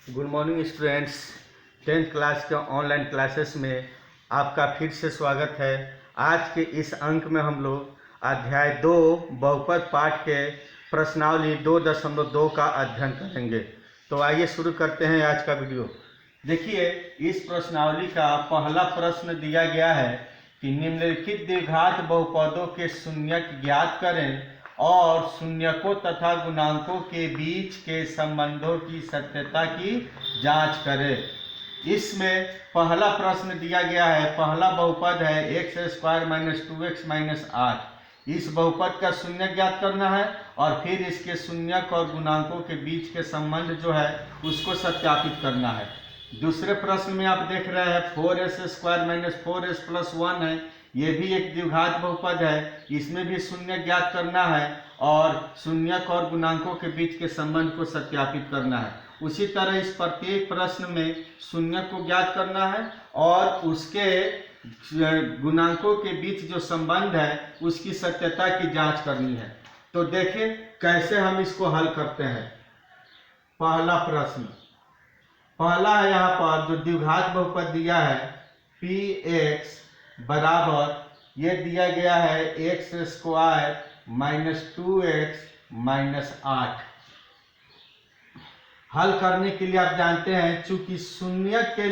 Good morning students. 10th class के online classes में आपका फिर से स्वागत है। आज के इस अंक में हम लोग अध्याय 2 बहुपद पाठ के प्रश्नावली 2.2 का अध्ययन करेंगे। तो आइए शुरू करते हैं आज का वीडियो। देखिए, इस प्रश्नावली का पहला प्रश्न दिया गया है कि निम्नलिखित द्विघात बहुपदों के शून्यक ज्ञात करें और शून्यकों तथा गुणांकों के बीच के संबंधों की सत्यता की जांच करें। इसमें पहला प्रश्न दिया गया है, पहला बहुपद है x² - 2x - 8। इस बहुपद का शून्य ज्ञात करना है और फिर इसके शून्यक और गुणांकों के बीच के संबंध जो है उसको सत्यापित करना है। दूसरे प्रश्न में आप देख रहे हैं 4s² - 4s + 1 है। ये भी एक द्विघात बहुपद है, इसमें भी शून्य ज्ञात करना है और शून्यक और गुणांकों के बीच के संबंध को सत्यापित करना है। उसी तरह इस प्रत्येक प्रश्न में शून्यक को ज्ञात करना है और उसके गुणांकों के बीच जो संबंध है उसकी सत्यता की जांच करनी है। तो देखें कैसे हम इसको हल करते हैं। पहला प्रश्न, पहला है यहाँ पर जो द्विघात बहुपद दिया है px बराबर, ये दिया गया है x² - 2x - 8। हल करने के लिए आप जानते हैं चूंकि शून्य के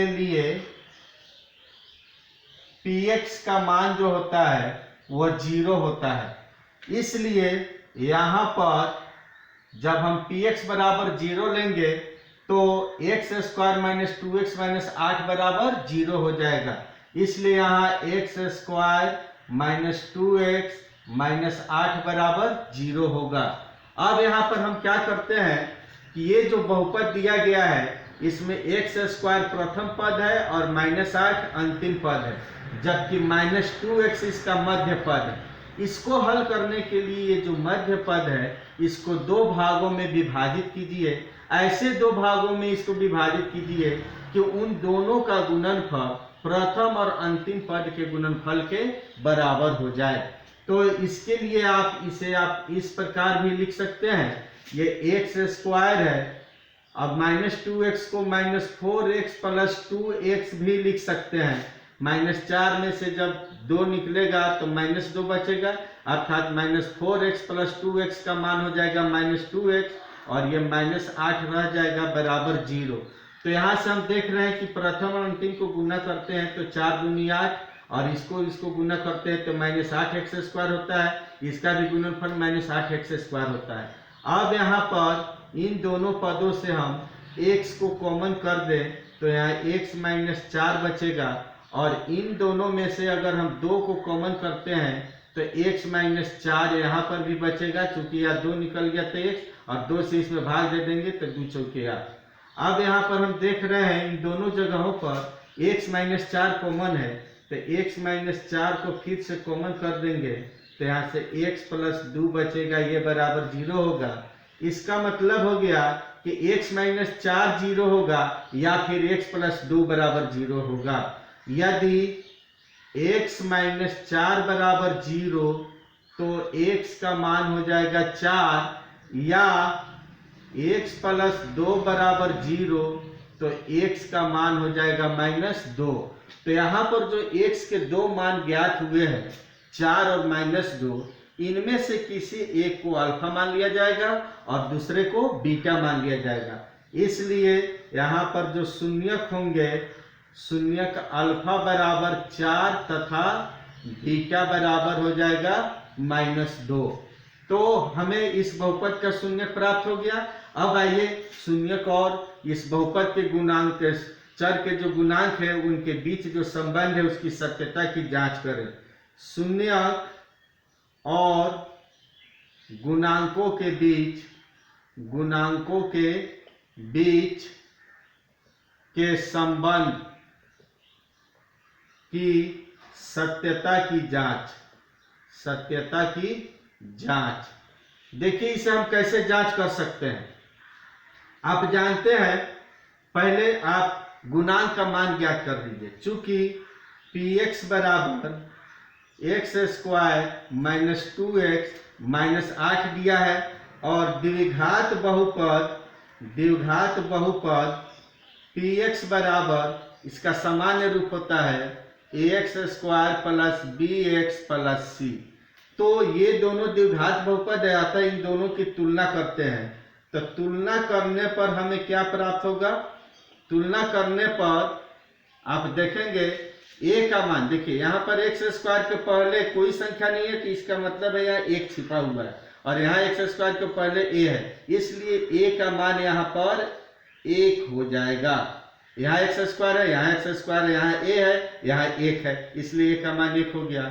लिए px का मान जो होता है वह 0 होता है, इसलिए यहाँ पर जब हम px बराबर 0 लेंगे तो x² - 2x - 8 बराबर 0 हो जाएगा। इसलिए यहाँ x² - 2x - 8 बराबर 0 होगा। अब यहाँ पर हम क्या करते हैं कि ये जो बहुपद दिया गया है इसमें x² प्रथम पद है और -8 अंतिम पद है, जबकि -2x इसका मध्य पद है। इसको हल करने के लिए ये जो मध्य पद है इसको दो भागों में विभाजित कीजिए। ऐसे दो भागों में इसको विभाजित कीजिए कि उन दोनों का गुणनफल प्रथम और अंतिम पद के गुणनफल के बराबर हो जाए। तो इसके लिए आप इस प्रकार भी लिख सकते हैं, ये x² है। अब -2x को -4x + 2x भी लिख सकते हैं। -4 में से जब 2 निकलेगा तो -2 बचेगा, अर्थात -4x + 2x का मान हो जाएगा -2x और ये -8 रह जाएगा बराबर 0। तो यहाँ से हम देख रहे हैं कि प्रथम और अंतिम को गुना करते हैं तो 4 दूनी 8 और इसको गुना करते हैं तो -8x² होता है। इसका भी गुणनफल -8x² होता है। अब यहाँ पर इन दोनों पदों से हम x को कॉमन कर दें तो यहाँ x - 4 बचेगा और इन दोनों में से अगर हम 2 को कॉमन करते हैं तो x - 4 यहाँ पर भी बचेगा, चूंकि यहाँ 2 निकल गया तो x और 2 से इसमें भाग दे देंगे तो 2 चौके 8। अब यहाँ पर हम देख रहे हैं इन दोनों जगहों पर x - 4 कॉमन है तो x - 4 को फिर से कॉमन कर देंगे तो यहाँ से x + 2 बचेगा, ये बराबर 0 होगा। इसका मतलब हो गया कि x - 4 0 होगा या फिर x + 2 बराबर 0 होगा। यदि x - 4 बराबर 0 तो x का मान हो जाएगा 4 या x + 2 बराबर 0 तो x का मान हो जाएगा -2। तो यहाँ पर जो x के दो मान ज्ञात हुए हैं 4 और -2, इनमें से किसी एक को अल्फा मान लिया जाएगा और दूसरे को बीटा मान लिया जाएगा। इसलिए यहाँ पर जो शून्यक होंगे, शून्यक अल्फा बराबर 4 तथा बीटा बराबर हो जाएगा -2। तो हमें इस बहुपद का शून्यक प्राप्त हो गया। अब आइए शून्यक और इस बहुपद के गुणांक, चर के जो गुणांक है उनके बीच जो संबंध है उसकी सत्यता की जांच करें। शून्यक और गुणांकों के बीच के संबंध की सत्यता की जांच। देखिए इसे हम कैसे जांच कर सकते हैं। आप जानते हैं, पहले आप गुणांक का मान ज्ञात कर दीजिए। चूंकि px बराबर x² - 2x - 8 दिया है और द्विघात बहुपद px बराबर इसका सामान्य रूप होता है ax square plus bx plus c। तो ये दोनों द्विघात बहुपद है, अतः इन दोनों की तुलना करते हैं। तो तुलना करने पर हमें क्या प्राप्त होगा? तुलना करने पर आप देखेंगे a का मान, देखिए यहाँ पर एक्स स्क्वायर के पहले कोई संख्या नहीं है, तो इसका मतलब है यहाँ एक छिपा हुआ है, और यहाँ एक्स स्क्वायर के पहले a है, इसलिए a का मान यहाँ पर 1 हो जाएगा। यहाँ एक्स स्क्वायर है, यहाँ एक्स स्क्वायर है, यहाँ a है, यहाँ 1 है, इसलिए a का मान 1 हो गया।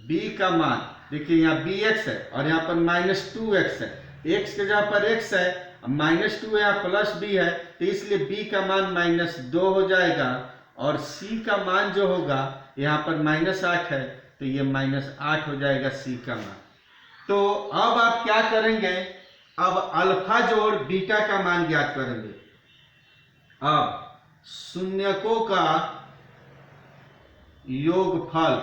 b का मान देखिए यहाँ bx है और यहाँ पर -2x है, x के जगह पर x है, -2 है, यहाँ प्लस b है, तो इसलिए b का मान -2 हो जाएगा। और c का मान जो होगा यहाँ पर -8 है, तो ये -8 हो जाएगा c का मान। तो अब आप क्या करेंगे? अब अल्फा जोड़ बीटा का मान ज्ञात करेंगे। अब शून्यकों का योगफल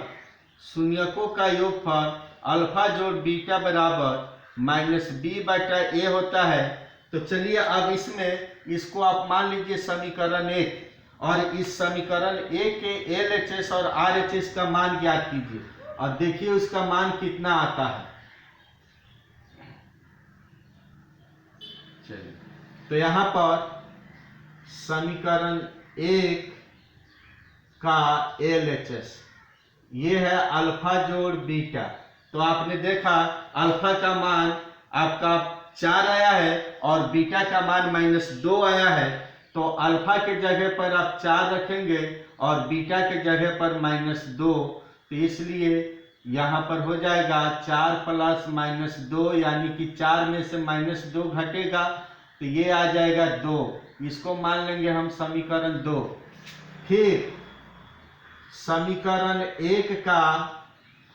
अल्फा जोड़ बीटा बराबर -b/a होता है। तो चलिए अब इसको आप मान लीजिए समीकरण 1, और इस समीकरण 1 के LHS और RHS का मान ज्ञात कीजिए और देखिए उसका मान कितना आता है। चलिए, तो यहाँ पर समीकरण 1 का LHS ये है अल्फा जोड़ बीटा। तो आपने देखा अल्फा का मान आपका 4 आया है और बीटा का मान -2 आया है। तो अल्फा के जगह पर आप 4 रखेंगे और बीटा के जगह पर -2, तो इसलिए यहाँ पर हो जाएगा 4 + -2, यानी कि 4 में से -2 घटेगा तो ये आ जाएगा 2। इसको मान लेंगे हम समीकरण 2। फिर समीकरण 1 का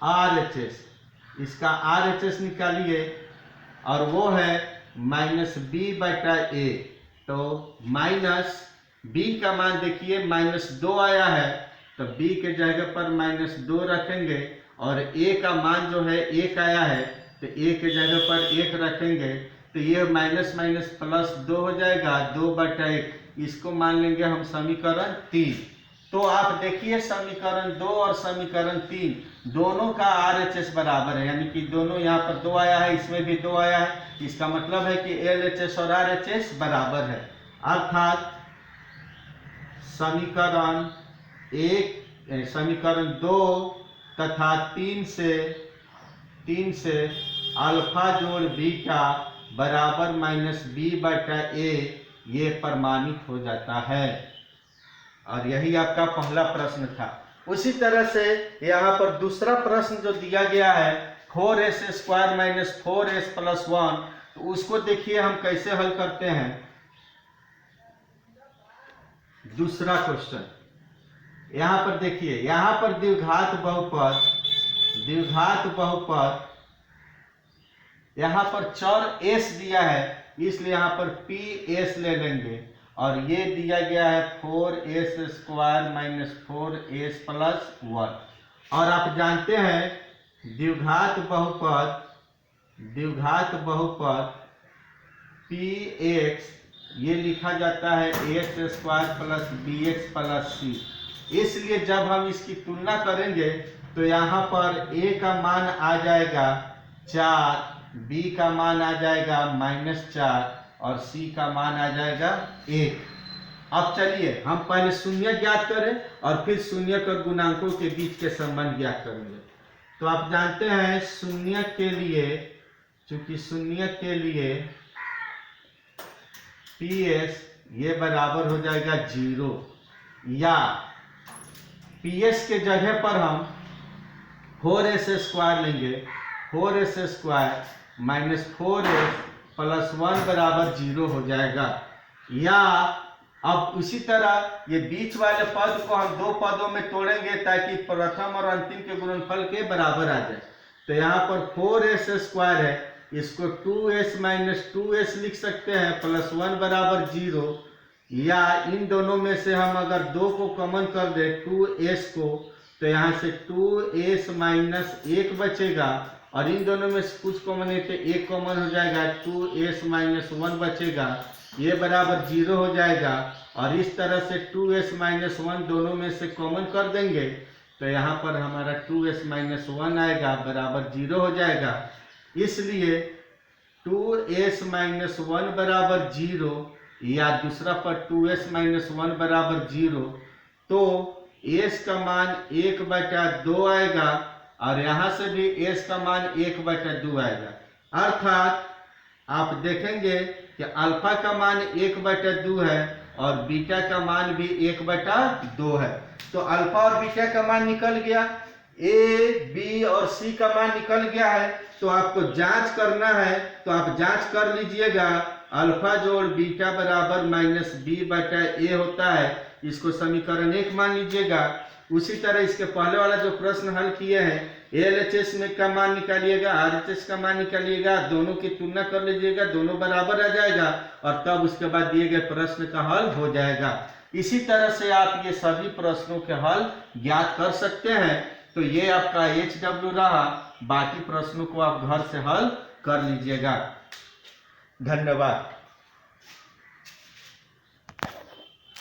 RHS, इसका RHS निकालिए और वो है -b/a। तो b का मान देखिए -2 आया है, तो b के जगह पर -2 रखेंगे और a का मान जो है 1 आया है, तो a के जगह पर 1 रखेंगे, तो ये +2 हो जाएगा 2/1। इसको मान लेंगे हम समीकरण 3। तो आप देखिए समीकरण 2 और समीकरण 3 दोनों का RHS बराबर है, यानी कि दोनों यहाँ पर 2 आया है, इसमें भी 2 आया है। इसका मतलब है कि LHS और RHS बराबर है, अर्थात समीकरण 2 तथा 3 से अल्फा जोड़ बीटा बराबर -b/a ये प्रमाणित हो जाता है। और यही आपका पहला प्रश्न था। उसी तरह से यहाँ पर दूसरा प्रश्न जो दिया गया है 4s² - 4s + 1, तो उसको देखिए हम कैसे हल करते हैं। दूसरा क्वेश्चन यहाँ पर देखिए, यहाँ पर द्विघात बहुपद यहाँ पर चर s दिया है, इसलिए यहाँ पर ps ले लेंगे और ये दिया गया है 4s² - 4s + 1। और आप जानते हैं द्विघात बहुपद px ये लिखा जाता है ax² + bx + c। इसलिए जब हम इसकी तुलना करेंगे तो यहाँ पर a का मान आ जाएगा 4, b का मान आ जाएगा -4 और c का मान आ जाएगा 1। अब चलिए हम पहले शून्य ज्ञात करें और फिर शून्य के गुणांकों के बीच के संबंध ज्ञात करेंगे। तो आप जानते हैं शून्य के लिए ps ये बराबर हो जाएगा 0, या ps के जगह पर हम 4s² लेंगे, 4s² - 4s + 1 बराबर 0 हो जाएगा। या अब उसी तरह ये बीच वाले पद को हम 2 पदों में तोड़ेंगे ताकि प्रथम और अंतिम के गुणनफल के बराबर आ जाए। तो यहाँ पर 4s² है, इसको 2s - 2s लिख सकते हैं, +1 बराबर 0। या इन दोनों में से हम अगर 2 को कॉमन कर दें 2s को, तो यहाँ से 2s - 1 बचेगा और इन दोनों में से कुछ कॉमन है तो एक कॉमन हो जाएगा, 2s माइनस 1 बचेगा, ये बराबर 0 हो जाएगा। और इस तरह से 2s माइनस 1 दोनों में से कॉमन कर देंगे तो यहाँ पर हमारा 2s माइनस 1 आएगा बराबर 0 हो जाएगा। इसलिए 2s माइनस 1 बराबर 0 या दूसरा पर 2s माइनस 1 बराबर 0, तो s का मान 1/2 आएगा और यहाँ से भी s का मान 1/2 आएगा। अर्थात आप देखेंगे कि अल्फा का मान 1/2 है और बीटा का मान भी 1/2 है। तो अल्फा और बीटा का मान निकल गया, ए बी और सी का मान निकल गया है। तो आपको जांच करना है तो आप जांच कर लीजिएगा, अल्फा जोड़ बीटा बराबर माइनस b/a होता है, इसको समीकरण 1 मान लीजिएगा। उसी तरह इसके पहले वाला जो प्रश्न हल किए हैं, LHS में का मान निकालिएगा, RHS का मान निकालिएगा, दोनों की तुलना कर लीजिएगा, दोनों बराबर आ जाएगा और तब उसके बाद दिए गए प्रश्न का हल हो जाएगा। इसी तरह से आप ये सभी प्रश्नों के हल ज्ञात कर सकते हैं। तो ये आपका HW रहा, बाकी प्रश्नों को आप घर से हल कर लीजिएगा। धन्यवाद।